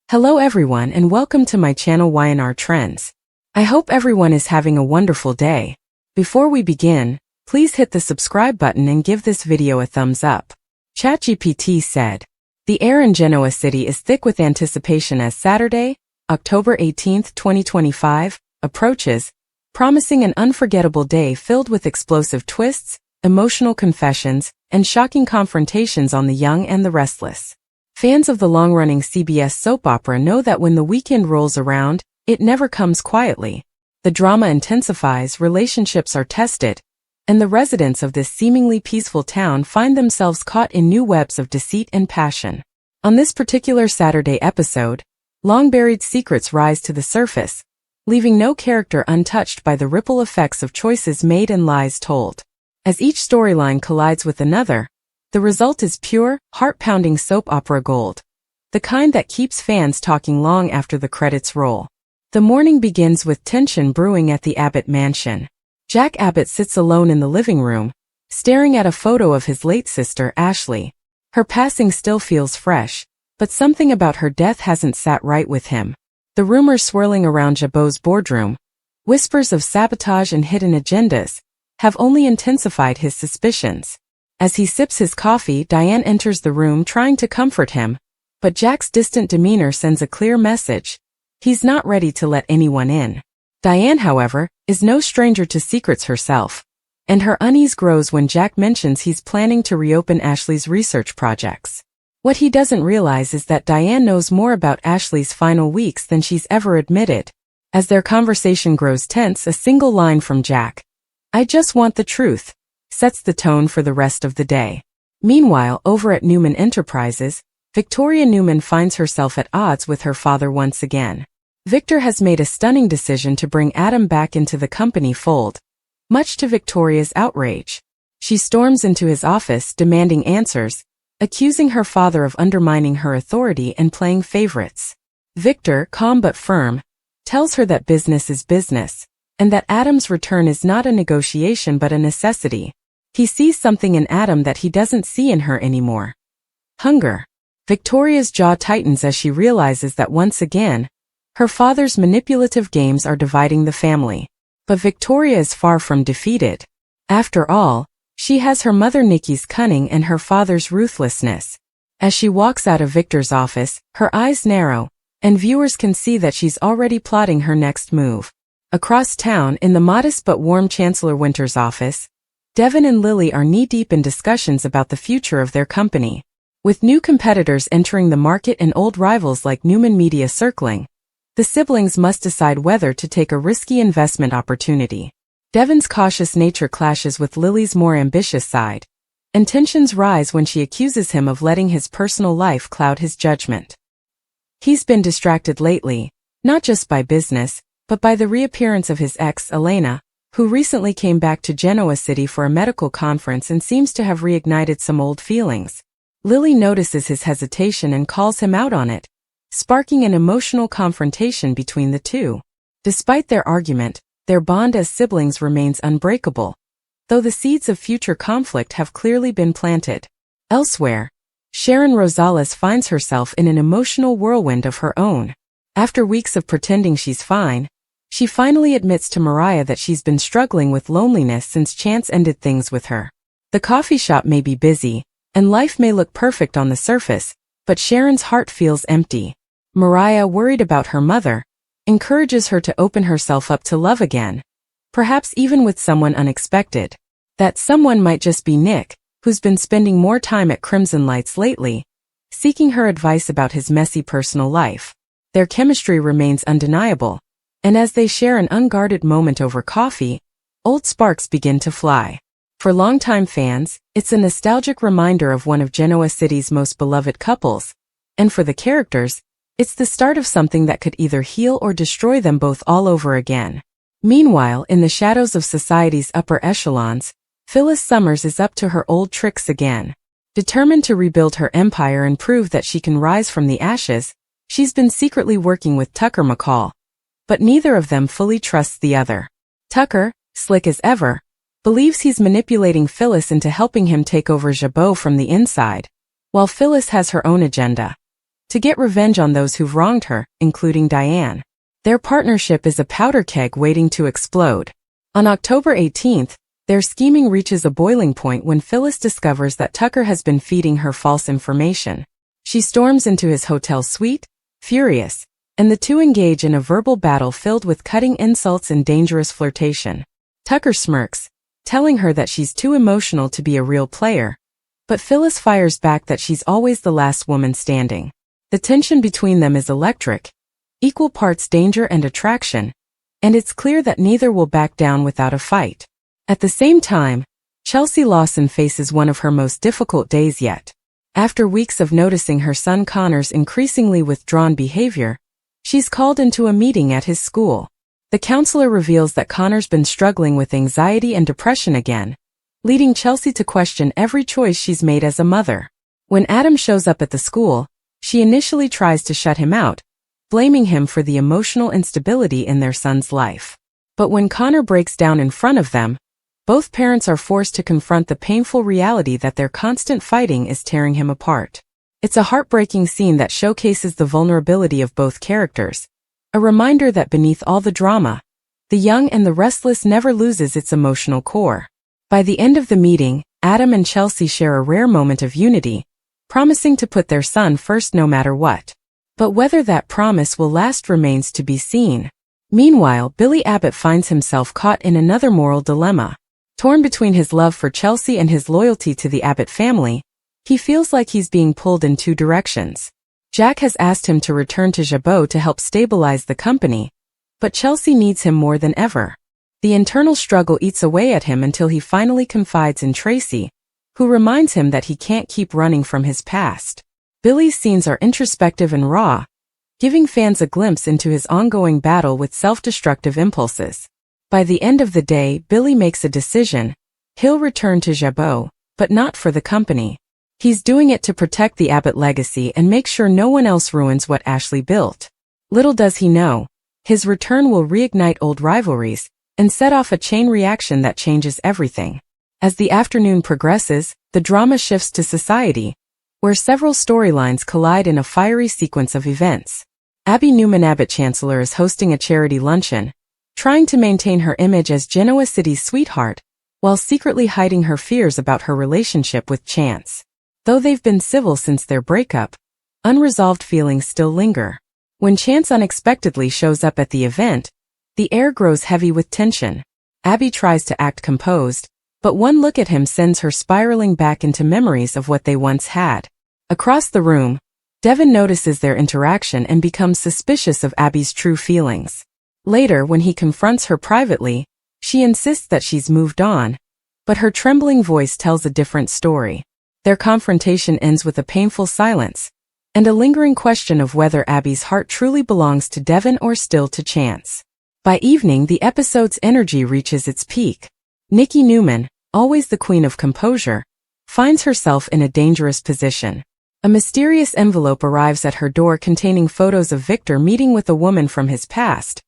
Hello everyone and welcome to my channel YNR Trends. I hope everyone is having a wonderful day. Before we begin, please hit the subscribe button and give this video a thumbs up. ChatGPT said, "The air in Genoa City is thick with anticipation as Saturday, October 18, 2025, approaches, promising an unforgettable day filled with explosive twists, emotional confessions, and shocking confrontations on the young and the restless." Fans of the long-running CBS soap opera know that when the weekend rolls around, it never comes quietly. The drama intensifies, relationships are tested, and the residents of this seemingly peaceful town find themselves caught in new webs of deceit and passion. On this particular Saturday episode, long-buried secrets rise to the surface, leaving no character untouched by the ripple effects of choices made and lies told. As each storyline collides with another, the result is pure, heart-pounding soap opera gold, the kind that keeps fans talking long after the credits roll. The morning begins with tension brewing at the Abbott mansion. Jack Abbott sits alone in the living room, staring at a photo of his late sister, Ashley. Her passing still feels fresh, but something about her death hasn't sat right with him. The rumors swirling around Jabot's boardroom, whispers of sabotage and hidden agendas, have only intensified his suspicions. As he sips his coffee, Diane enters the room trying to comfort him, but Jack's distant demeanor sends a clear message. He's not ready to let anyone in. Diane, however, is no stranger to secrets herself, and her unease grows when Jack mentions he's planning to reopen Ashley's research projects. What he doesn't realize is that Diane knows more about Ashley's final weeks than she's ever admitted. As their conversation grows tense, a single line from Jack, "I just want the truth," sets the tone for the rest of the day. Meanwhile, over at Newman Enterprises, Victoria Newman finds herself at odds with her father once again. Victor has made a stunning decision to bring Adam back into the company fold, much to Victoria's outrage. She storms into his office demanding answers, accusing her father of undermining her authority and playing favorites. Victor, calm but firm, tells her that business is business, and that Adam's return is not a negotiation but a necessity. He sees something in Adam that he doesn't see in her anymore. Hunger. Victoria's jaw tightens as she realizes that once again, her father's manipulative games are dividing the family. But Victoria is far from defeated. After all, she has her mother Nikki's cunning and her father's ruthlessness. As she walks out of Victor's office, her eyes narrow, and viewers can see that she's already plotting her next move. Across town, in the modest but warm Chancellor Winter's office, Devin and Lily are knee-deep in discussions about the future of their company. With new competitors entering the market and old rivals like Newman Media circling, the siblings must decide whether to take a risky investment opportunity. Devin's cautious nature clashes with Lily's more ambitious side, and tensions rise when she accuses him of letting his personal life cloud his judgment. He's been distracted lately, not just by business, but by the reappearance of his ex, Elena, who recently came back to Genoa City for a medical conference and seems to have reignited some old feelings. Lily notices his hesitation and calls him out on it, sparking an emotional confrontation between the two. Despite their argument, their bond as siblings remains unbreakable, though the seeds of future conflict have clearly been planted. Elsewhere, Sharon Rosales finds herself in an emotional whirlwind of her own. After weeks of pretending she's fine, she finally admits to Mariah that she's been struggling with loneliness since Chance ended things with her. The coffee shop may be busy, and life may look perfect on the surface, but Sharon's heart feels empty. Mariah, worried about her mother, encourages her to open herself up to love again, perhaps even with someone unexpected. That someone might just be Nick, who's been spending more time at Crimson Lights lately, seeking her advice about his messy personal life. Their chemistry remains undeniable, and as they share an unguarded moment over coffee, old sparks begin to fly. For longtime fans, it's a nostalgic reminder of one of Genoa City's most beloved couples, and for the characters, it's the start of something that could either heal or destroy them both all over again. Meanwhile, in the shadows of society's upper echelons, Phyllis Summers is up to her old tricks again. Determined to rebuild her empire and prove that she can rise from the ashes, she's been secretly working with Tucker McCall. But neither of them fully trusts the other. Tucker, slick as ever, believes he's manipulating Phyllis into helping him take over Jabot from the inside, while Phyllis has her own agenda. to get revenge on those who've wronged her, including Diane. Their partnership is a powder keg waiting to explode. On October 18th, their scheming reaches a boiling point when Phyllis discovers that Tucker has been feeding her false information. She storms into his hotel suite, furious, and the two engage in a verbal battle filled with cutting insults and dangerous flirtation. Tucker smirks, telling her that she's too emotional to be a real player, but Phyllis fires back that she's always the last woman standing. The tension between them is electric, equal parts danger and attraction, and it's clear that neither will back down without a fight. At the same time, Chelsea Lawson faces one of her most difficult days yet. After weeks of noticing her son Connor's increasingly withdrawn behavior, she's called into a meeting at his school. The counselor reveals that Connor's been struggling with anxiety and depression again, leading Chelsea to question every choice she's made as a mother. When Adam shows up at the school, she initially tries to shut him out, blaming him for the emotional instability in their son's life. But when Connor breaks down in front of them, both parents are forced to confront the painful reality that their constant fighting is tearing him apart. It's a heartbreaking scene that showcases the vulnerability of both characters, a reminder that beneath all the drama, the young and the restless never loses its emotional core. By the end of the meeting, Adam and Chelsea share a rare moment of unity, promising to put their son first no matter what. But whether that promise will last remains to be seen. Meanwhile, Billy Abbott finds himself caught in another moral dilemma. Torn between his love for Chelsea and his loyalty to the Abbott family, he feels like he's being pulled in two directions. Jack has asked him to return to Jabot to help stabilize the company, but Chelsea needs him more than ever. The internal struggle eats away at him until he finally confides in Tracy, who reminds him that he can't keep running from his past. Billy's scenes are introspective and raw, giving fans a glimpse into his ongoing battle with self-destructive impulses. By the end of the day, Billy makes a decision. He'll return to Jabot, but not for the company. He's doing it to protect the Abbott legacy and make sure no one else ruins what Ashley built. Little does he know, his return will reignite old rivalries and set off a chain reaction that changes everything. As the afternoon progresses, the drama shifts to society, where several storylines collide in a fiery sequence of events. Abby Newman Abbott Chancellor is hosting a charity luncheon, trying to maintain her image as Genoa City's sweetheart, while secretly hiding her fears about her relationship with Chance. Though they've been civil since their breakup, unresolved feelings still linger. When Chance unexpectedly shows up at the event, the air grows heavy with tension. Abby tries to act composed, but one look at him sends her spiraling back into memories of what they once had. Across the room, Devin notices their interaction and becomes suspicious of Abby's true feelings. Later, when he confronts her privately, she insists that she's moved on, but her trembling voice tells a different story. Their confrontation ends with a painful silence, and a lingering question of whether Abby's heart truly belongs to Devin or still to Chance. By evening, the episode's energy reaches its peak. Nikki Newman, always the queen of composure, finds herself in a dangerous position. A mysterious envelope arrives at her door containing photos of Victor meeting with a woman from his past,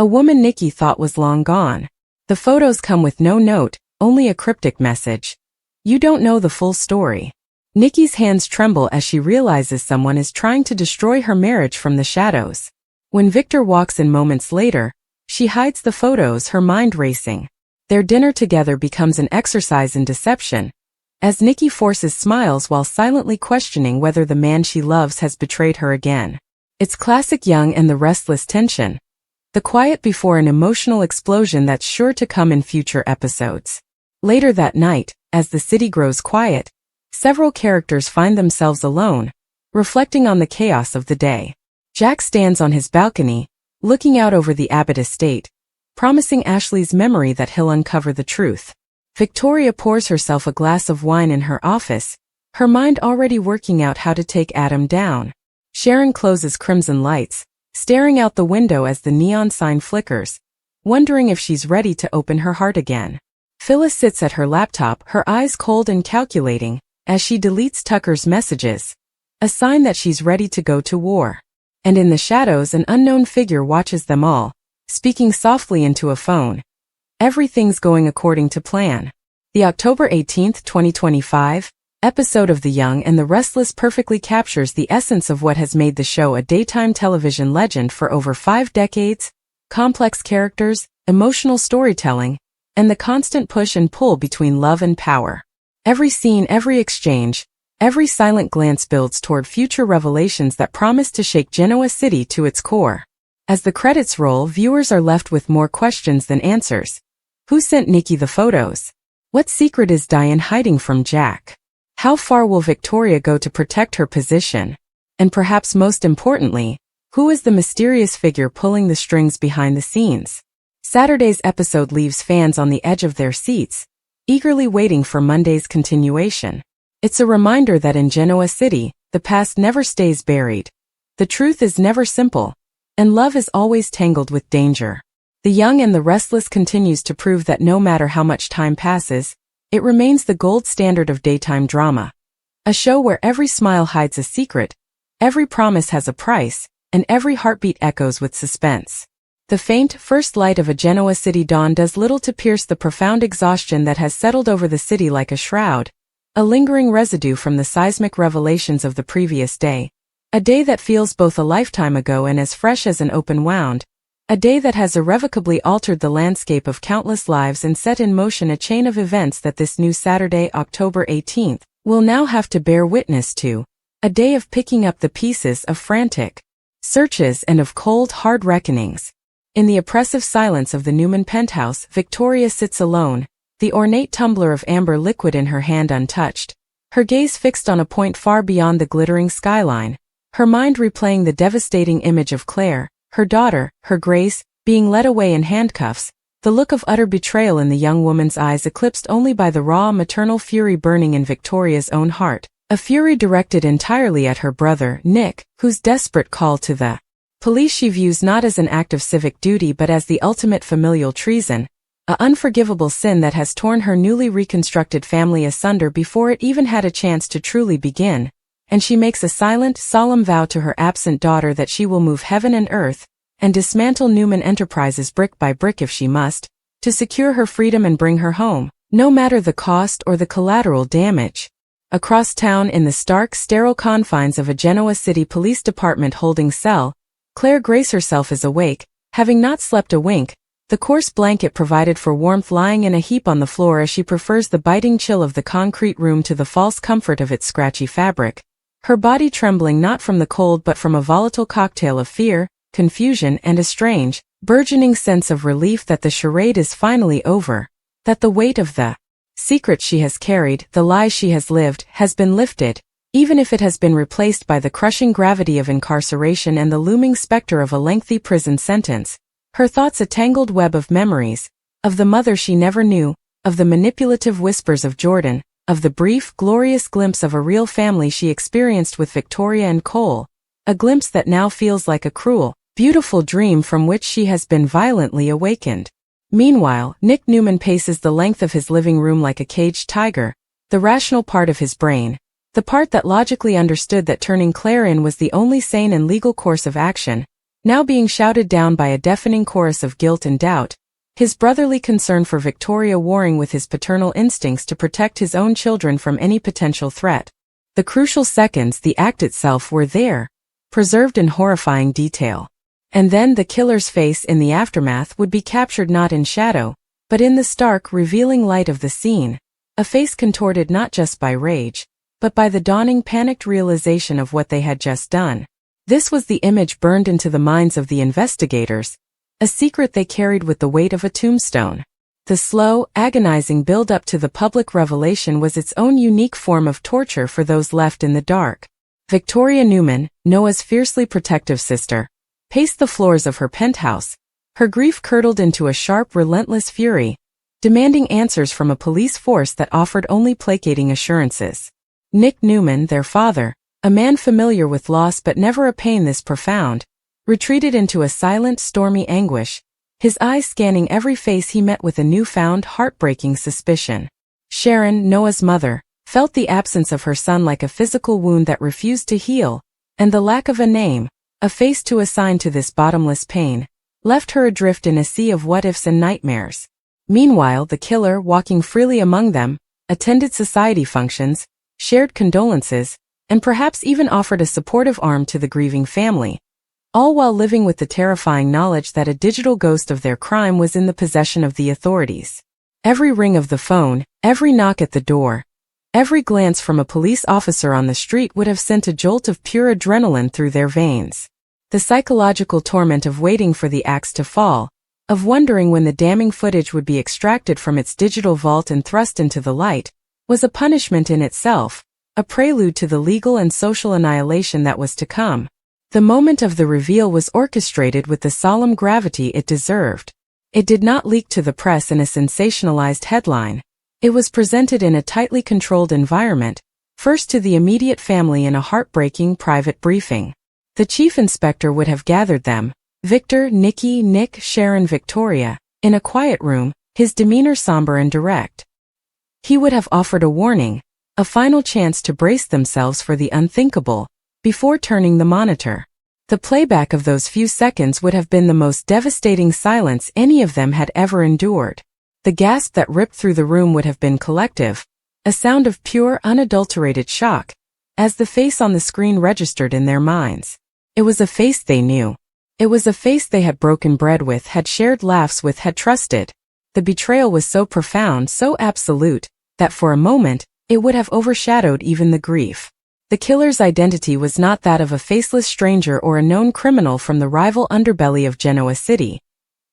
a woman Nikki thought was long gone. The photos come with no note, only a cryptic message. You don't know the full story. Nikki's hands tremble as she realizes someone is trying to destroy her marriage from the shadows. When Victor walks in moments later, she hides the photos, her mind racing. Their dinner together becomes an exercise in deception, as Nikki forces smiles while silently questioning whether the man she loves has betrayed her again. It's classic Young and the Restless tension, the quiet before an emotional explosion that's sure to come in future episodes. Later that night, as the city grows quiet, several characters find themselves alone, reflecting on the chaos of the day. Jack stands on his balcony, looking out over the Abbott estate, promising Ashley's memory that he'll uncover the truth. Victoria pours herself a glass of wine in her office, her mind already working out how to take Adam down. Sharon closes crimson lights, staring out the window as the neon sign flickers, wondering if she's ready to open her heart again. Phyllis sits at her laptop, her eyes cold and calculating, as she deletes Tucker's messages, a sign that she's ready to go to war. And in the shadows, an unknown figure watches them all, speaking softly into a phone. Everything's going according to plan. The October 18, 2025, episode of The Young and the Restless perfectly captures the essence of what has made the show a daytime television legend for over 5 decades: complex characters, emotional storytelling, and the constant push and pull between love and power. Every scene, every exchange, every silent glance builds toward future revelations that promise to shake Genoa City to its core. As the credits roll, viewers are left with more questions than answers. Who sent Nikki the photos? What secret is Diane hiding from Jack? How far will Victoria go to protect her position? And perhaps most importantly, who is the mysterious figure pulling the strings behind the scenes? Saturday's episode leaves fans on the edge of their seats, eagerly waiting for Monday's continuation. It's a reminder that in Genoa City, the past never stays buried. The truth is never simple, and love is always tangled with danger. The Young and the Restless continues to prove that no matter how much time passes, it remains the gold standard of daytime drama. A show where every smile hides a secret, every promise has a price, and every heartbeat echoes with suspense. The faint, first light of a Genoa City dawn does little to pierce the profound exhaustion that has settled over the city like a shroud, a lingering residue from the seismic revelations of the previous day. A day that feels both a lifetime ago and as fresh as an open wound. A day that has irrevocably altered the landscape of countless lives and set in motion a chain of events that this new Saturday, October 18th, will now have to bear witness to. A day of picking up the pieces, of frantic searches, and of cold, hard reckonings. In the oppressive silence of the Newman penthouse, Victoria sits alone, the ornate tumbler of amber liquid in her hand untouched, her gaze fixed on a point far beyond the glittering skyline, her mind replaying the devastating image of Claire, her daughter, her Grace, being led away in handcuffs, the look of utter betrayal in the young woman's eyes eclipsed only by the raw maternal fury burning in Victoria's own heart, a fury directed entirely at her brother, Nick, whose desperate call to the police she views not as an act of civic duty but as the ultimate familial treason, a unforgivable sin that has torn her newly reconstructed family asunder before it even had a chance to truly begin. And she makes a silent, solemn vow to her absent daughter that she will move heaven and earth, and dismantle Newman Enterprises brick by brick if she must, to secure her freedom and bring her home, no matter the cost or the collateral damage. Across town in the stark, sterile confines of a Genoa City Police Department holding cell, Claire Grace herself is awake, having not slept a wink, the coarse blanket provided for warmth lying in a heap on the floor as she prefers the biting chill of the concrete room to the false comfort of its scratchy fabric. Her body trembling not from the cold but from a volatile cocktail of fear, confusion, and a strange, burgeoning sense of relief that the charade is finally over, that the weight of the secret she has carried, the lies she has lived, has been lifted, even if it has been replaced by the crushing gravity of incarceration and the looming specter of a lengthy prison sentence. Her thoughts a tangled web of memories, of the mother she never knew, of the manipulative whispers of Jordan, of the brief, glorious glimpse of a real family she experienced with Victoria and Cole, a glimpse that now feels like a cruel, beautiful dream from which she has been violently awakened. Meanwhile, Nick Newman paces the length of his living room like a caged tiger, the rational part of his brain, the part that logically understood that turning Claire in was the only sane and legal course of action, now being shouted down by a deafening chorus of guilt and doubt. His brotherly concern for Victoria warring with his paternal instincts to protect his own children from any potential threat. The crucial seconds, the act itself, were there, preserved in horrifying detail. And then the killer's face in the aftermath would be captured not in shadow, but in the stark, revealing light of the scene, a face contorted not just by rage, but by the dawning panicked realization of what they had just done. This was the image burned into the minds of the investigators, a secret they carried with the weight of a tombstone. The slow, agonizing build-up to the public revelation was its own unique form of torture for those left in the dark. Victoria Newman, Noah's fiercely protective sister, paced the floors of her penthouse, her grief curdled into a sharp, relentless fury, demanding answers from a police force that offered only placating assurances. Nick Newman, their father, a man familiar with loss but never a pain this profound, retreated into a silent, stormy anguish, his eyes scanning every face he met with a newfound, heartbreaking suspicion. Sharon, Noah's mother, felt the absence of her son like a physical wound that refused to heal, and the lack of a name, a face to assign to this bottomless pain, left her adrift in a sea of what-ifs and nightmares. Meanwhile, the killer, walking freely among them, attended society functions, shared condolences, and perhaps even offered a supportive arm to the grieving family, all while living with the terrifying knowledge that a digital ghost of their crime was in the possession of the authorities. Every ring of the phone, every knock at the door, every glance from a police officer on the street would have sent a jolt of pure adrenaline through their veins. The psychological torment of waiting for the axe to fall, of wondering when the damning footage would be extracted from its digital vault and thrust into the light, was a punishment in itself, a prelude to the legal and social annihilation that was to come. The moment of the reveal was orchestrated with the solemn gravity it deserved. It did not leak to the press in a sensationalized headline. It was presented in a tightly controlled environment, first to the immediate family in a heartbreaking private briefing. The chief inspector would have gathered them, Victor, Nikki, Nick, Sharon, Victoria, in a quiet room, his demeanor somber and direct. He would have offered a warning, a final chance to brace themselves for the unthinkable, before turning the monitor. The playback of those few seconds would have been the most devastating silence any of them had ever endured. The gasp that ripped through the room would have been collective, a sound of pure, unadulterated shock, as the face on the screen registered in their minds. It was a face they knew. It was a face they had broken bread with, had shared laughs with, had trusted. The betrayal was so profound, so absolute, that for a moment, it would have overshadowed even the grief. The killer's identity was not that of a faceless stranger or a known criminal from the rival underbelly of Genoa City.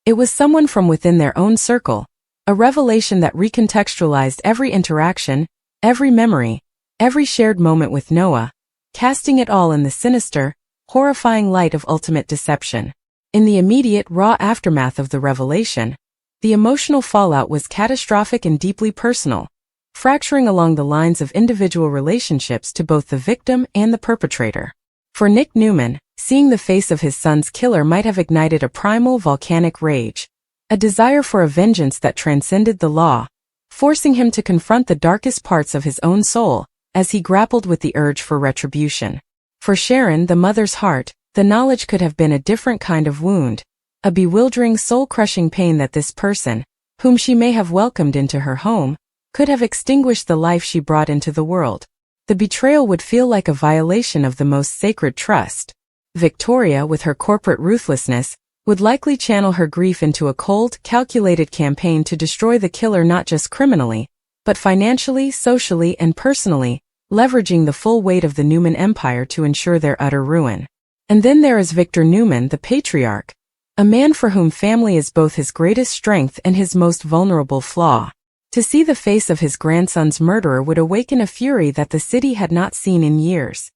It was someone from within their own circle, a revelation that recontextualized every interaction, every memory, every shared moment with Noah, casting it all in the sinister, horrifying light of ultimate deception. In the immediate, raw aftermath of the revelation, the emotional fallout was catastrophic and deeply personal, fracturing along the lines of individual relationships to both the victim and the perpetrator. For Nick Newman, seeing the face of his son's killer might have ignited a primal volcanic rage, a desire for a vengeance that transcended the law, forcing him to confront the darkest parts of his own soul, as he grappled with the urge for retribution. For Sharon, the mother's heart, the knowledge could have been a different kind of wound, a bewildering soul-crushing pain that this person, whom she may have welcomed into her home, could have extinguished the life she brought into the world. The betrayal would feel like a violation of the most sacred trust. Victoria, with her corporate ruthlessness, would likely channel her grief into a cold, calculated campaign to destroy the killer not just criminally, but financially, socially, and personally, leveraging the full weight of the Newman empire to ensure their utter ruin. And then there is Victor Newman, the patriarch, a man for whom family is both his greatest strength and his most vulnerable flaw. To see the face of his grandson's murderer would awaken a fury that the city had not seen in years.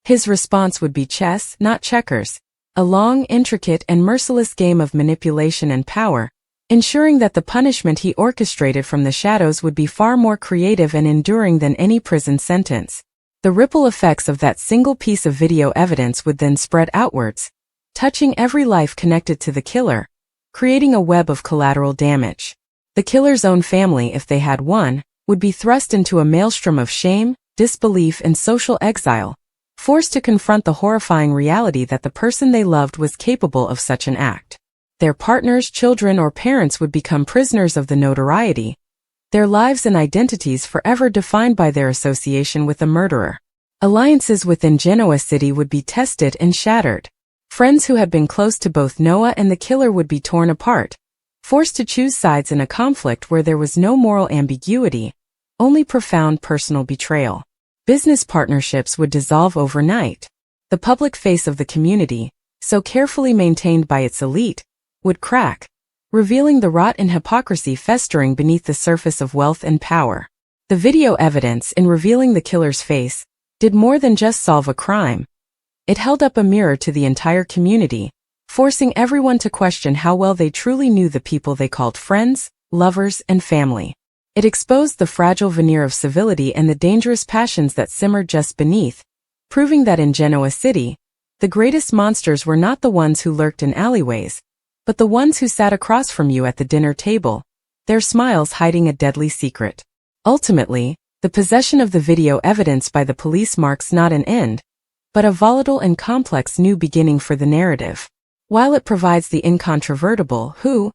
His response would be chess, not checkers, a long, intricate, and merciless game of manipulation and power, ensuring that the punishment he orchestrated from the shadows would be far more creative and enduring than any prison sentence. The ripple effects of that single piece of video evidence would then spread outwards, touching every life connected to the killer, creating a web of collateral damage. The killer's own family, if they had one, would be thrust into a maelstrom of shame, disbelief, and social exile, forced to confront the horrifying reality that the person they loved was capable of such an act. Their partners, children, or parents would become prisoners of the notoriety, their lives and identities forever defined by their association with the murderer. Alliances within Genoa City would be tested and shattered. Friends who had been close to both Noah and the killer would be torn apart, forced to choose sides in a conflict where there was no moral ambiguity, only profound personal betrayal. Business partnerships would dissolve overnight. The public face of the community, so carefully maintained by its elite, would crack, revealing the rot and hypocrisy festering beneath the surface of wealth and power. The video evidence, in revealing the killer's face, did more than just solve a crime. It held up a mirror to the entire community, forcing everyone to question how well they truly knew the people they called friends, lovers, and family. It exposed the fragile veneer of civility and the dangerous passions that simmered just beneath, proving that in Genoa City, the greatest monsters were not the ones who lurked in alleyways, but the ones who sat across from you at the dinner table, their smiles hiding a deadly secret. Ultimately, the possession of the video evidence by the police marks not an end, but a volatile and complex new beginning for the narrative. While it provides the incontrovertible who,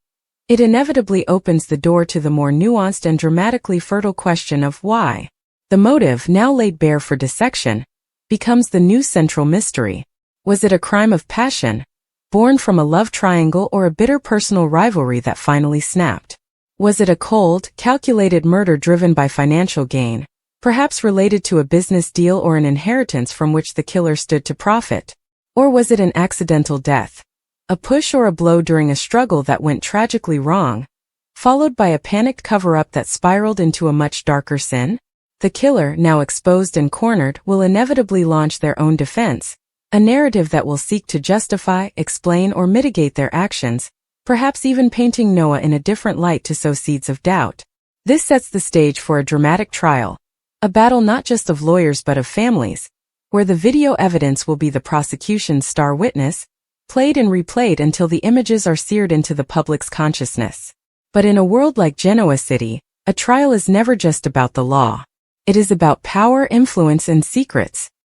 it inevitably opens the door to the more nuanced and dramatically fertile question of why. The motive, now laid bare for dissection, becomes the new central mystery. Was it a crime of passion, born from a love triangle, or a bitter personal rivalry that finally snapped? Was it a cold, calculated murder driven by financial gain, perhaps related to a business deal or an inheritance from which the killer stood to profit? Or was it an accidental death, a push or a blow during a struggle that went tragically wrong, followed by a panicked cover-up that spiraled into a much darker sin? The killer, now exposed and cornered, will inevitably launch their own defense, a narrative that will seek to justify, explain, or mitigate their actions, perhaps even painting Noah in a different light to sow seeds of doubt. This sets the stage for a dramatic trial, a battle not just of lawyers but of families, where the video evidence will be the prosecution's star witness, played and replayed until the images are seared into the public's consciousness. But in a world like Genoa City, a trial is never just about the law. It is about power, influence, and secrets.